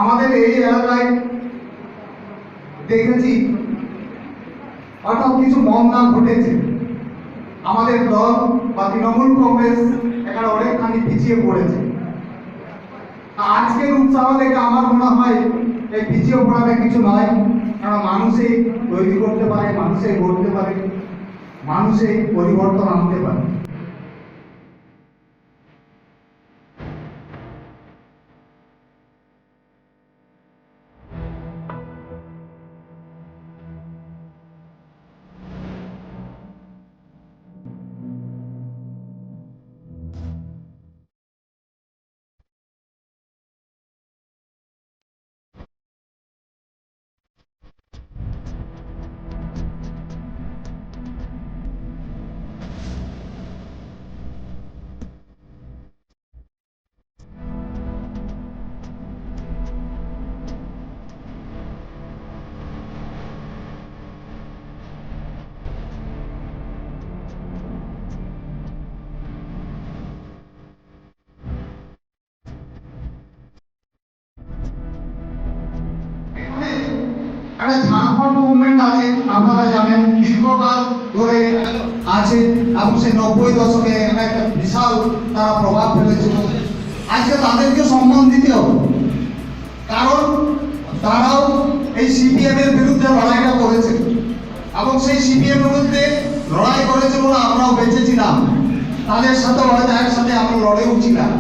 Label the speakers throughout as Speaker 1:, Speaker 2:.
Speaker 1: আমাদের এই এলাকায় দেখেছি হঠাৎ কিছু মন্দা ঘটেছে। আমাদের দল বা তৃণমূল কংগ্রেস এখানে অনেকখানি পিছিয়ে পড়েছে। আজকের উৎসাহ দেখে আমার মনে হয় এই পিছিয়ে পড়াটা কিছু নয়, কারণ মানুষই তৈরি করতে পারে, মানুষই গড়তে পারে, মানুষই পরিবর্তন আনতে পারে। একটা ঝাড়খণ্ড মুভমেন্ট আছে, আপনারা জানেন, দীর্ঘকাল ধরে আছে এবং সেই 90 দশকে একটা বিশাল তারা প্রভাব ফেলেছিল। আজকে তাদেরকে সম্মান দিতে হবে, কারণ তারাও এই সিপিএম এর বিরুদ্ধে লড়াইটা করেছে এবং সেই সিপিএম এর বিরুদ্ধে লড়াই করেছে বলে আমরাও বেঁচেছিলাম। তাদের সাথে হয়তো একসাথে আমরা লড়েও ছিলাম।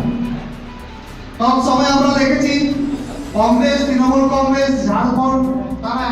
Speaker 1: তৎসময় আমরা দেখেছি কংগ্রেস, তৃণমূল কংগ্রেস, ঝাড়খণ্ড, তারা